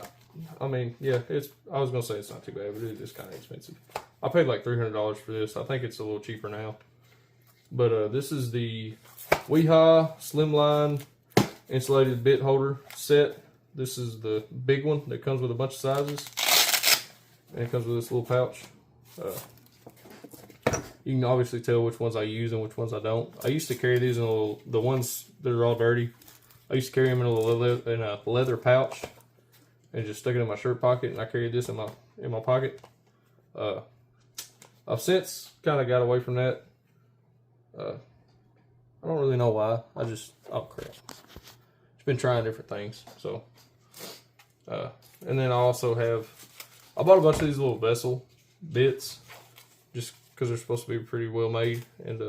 was gonna say it's not too bad, but it is kind of expensive. I paid like $300 for this. I think it's a little cheaper now. But this is the Weehaw Slimline insulated bit holder set. This is the big one that comes with a bunch of sizes. And it comes with this little pouch. You can obviously tell which ones I use and which ones I don't. I used to carry these in the ones that are all dirty. I used to carry them in a leather pouch and just stuck it in my shirt pocket, and I carried this in my pocket. I've since kind of got away from that. I don't really know why. Oh crap. Just been trying different things. So, and then I also I bought a bunch of these little vessel bits just because they're supposed to be pretty well made, and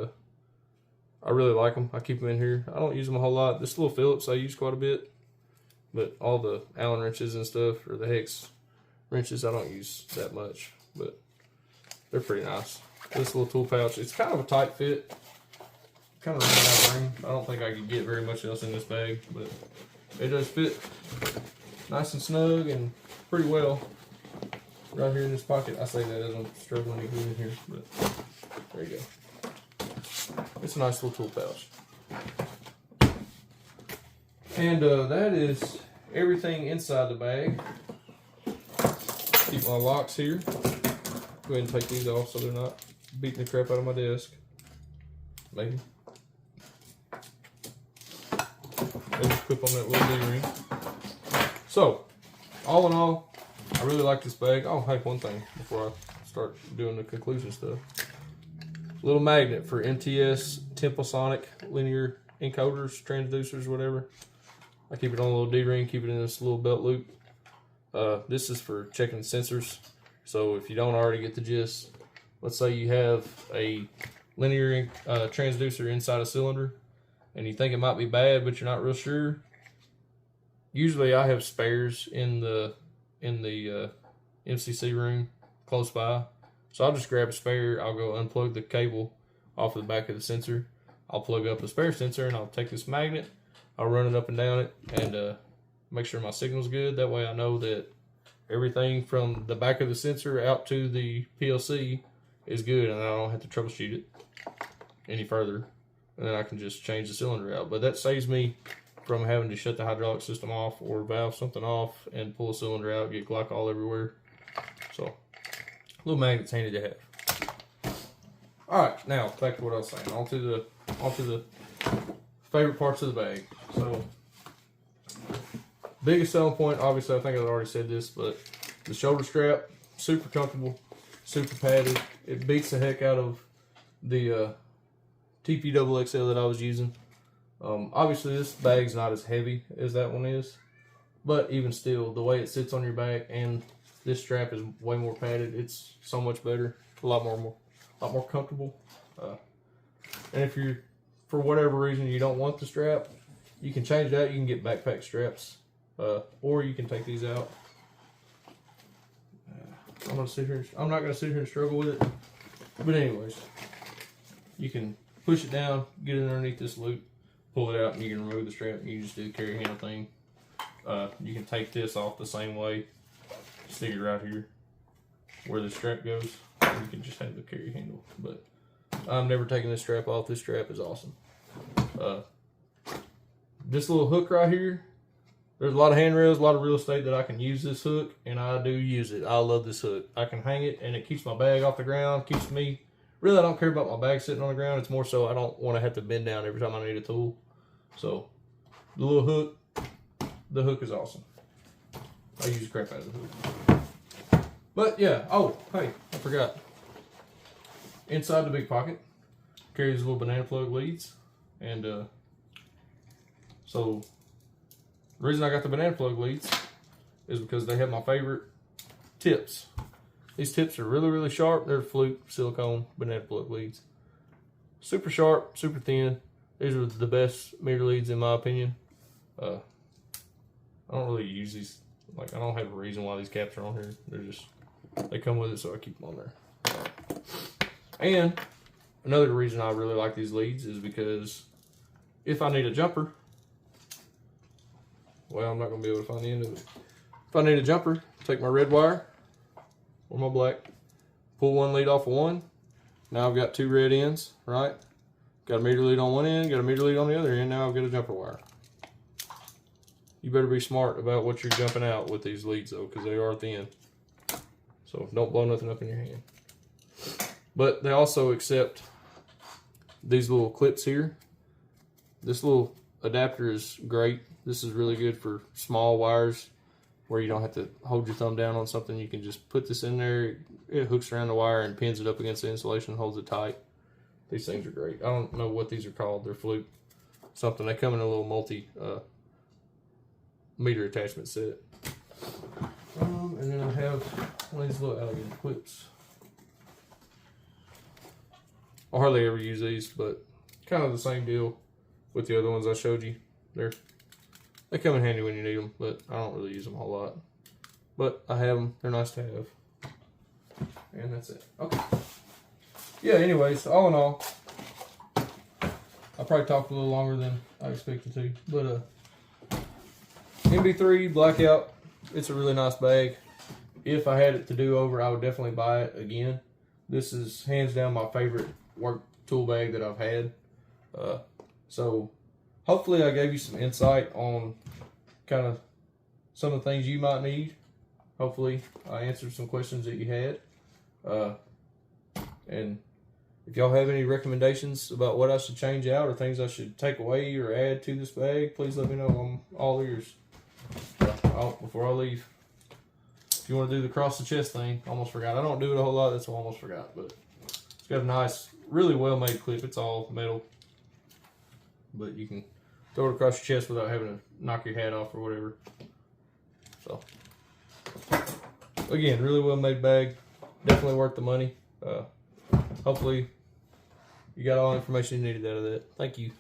I really like them. I keep them in here. I don't use them a whole lot. This little Phillips I use quite a bit, but all the Allen wrenches and stuff, or the hex wrenches, I don't use that much, but they're pretty nice. This little tool pouch, it's kind of a tight fit. Kind of running out of room. I don't think I could get very much else in this bag, but it does fit nice and snug and pretty well right here in this pocket. I say that as I'm struggling to get in here, but there you go. It's a nice little tool pouch. And that is everything inside the bag. Keep my locks here. Go ahead and take these off so they're not beating the crap out of my desk. Maybe. Just clip on that little D-ring. So, all in all, I really like this bag. Oh, hey, one thing before I start doing the conclusion stuff. Little magnet for MTS Temposonic linear encoders, transducers, whatever. I keep it on a little D-ring, keep it in this little belt loop. This is for checking sensors. So if you don't already get the gist, let's say you have a linear transducer inside a cylinder and you think it might be bad, but you're not real sure. Usually I have spares in the MCC room close by. So I'll just grab a spare, I'll go unplug the cable off the back of the sensor. I'll plug up the spare sensor and I'll take this magnet, I'll run it up and down it and make sure my signal's good. That way I know that everything from the back of the sensor out to the PLC is good and I don't have to troubleshoot it any further. And then I can just change the cylinder out. But that saves me from having to shut the hydraulic system off or valve something off and pull a cylinder out, get glycol everywhere. So, little magnet's handy to have. Alright, now back to what I was saying. On to the favorite parts of the bag. So, biggest selling point, obviously I think I've already said this, but the shoulder strap, super comfortable, super padded. It beats the heck out of the TP XXL that I was using. Obviously this bag's not as heavy as that one is, but even still, the way it sits on your back and this strap is way more padded. It's so much better, a lot more comfortable. And if you're, for whatever reason, you don't want the strap, you can change that. You can get backpack straps, or you can take these out. I'm not gonna sit here and struggle with it. But anyways, you can push it down, get it underneath this loop, pull it out, and you can remove the strap. And you just do the carry handle thing. You can take this off the same way, stick it right here where the strap goes. You can just have the carry handle. But I'm never taking this strap off. This strap is awesome. this little hook right here, there's a lot of handrails, a lot of real estate that I can use this hook, and I do use it. I love this hook. I can hang it, and it keeps my bag off the ground, keeps me, really I don't care about my bag sitting on the ground. It's more so I don't want to have to bend down every time I need a tool. So the little hook, the hook is awesome. I use the crap out of the hook. But yeah, oh, hey, I forgot. Inside the big pocket carries little banana plug leads, and so the reason I got the banana plug leads is because they have my favorite tips. These tips are really, really sharp. They're flute silicone banana plug leads. Super sharp, super thin. These are the best meter leads in my opinion. I don't really use these. Like, I don't have a reason why these caps are on here. They're just, they come with it, so I keep them on there. And another reason I really like these leads is because if I need a jumper, well, I'm not going to be able to find the end of it. If I need a jumper, take my red wire or my black, pull one lead off of one. Now I've got two red ends, right? Got a meter lead on one end, got a meter lead on the other end. Now I've got a jumper wire. You better be smart about what you're jumping out with these leads though, because they are thin. So don't blow nothing up in your hand. But they also accept these little clips here. This little adapter is great. This is really good for small wires where you don't have to hold your thumb down on something. You can just put this in there. It hooks around the wire and pins it up against the insulation, holds it tight. These things are great. I don't know what these are called. They're flute something. They come in a little multi meter attachment set. And then I have one of these little alligator clips. I hardly ever use these, but kind of the same deal with the other ones I showed you. They come in handy when you need them, but I don't really use them a whole lot. But I have them. They're nice to have. And that's it. Okay. Yeah, anyways, all in all, I probably talked a little longer than I expected to. But MB3 Blackout, it's a really nice bag. If I had it to do over, I would definitely buy it again. This is hands down my favorite work tool bag that I've had. So hopefully I gave you some insight on kind of some of the things you might need. Hopefully I answered some questions that you had. And if y'all have any recommendations about what I should change out or things I should take away or add to this bag, please let me know. I'm all ears. Before I leave, if you want to do the cross the chest thing, almost forgot. I don't do it a whole lot, that's why I almost forgot. But it's got a nice, really well made clip. It's all metal, but you can throw it across your chest without having to knock your hat off or whatever. So again, really well made bag, definitely worth the money. Hopefully you got all the information you needed out of that. Thank you.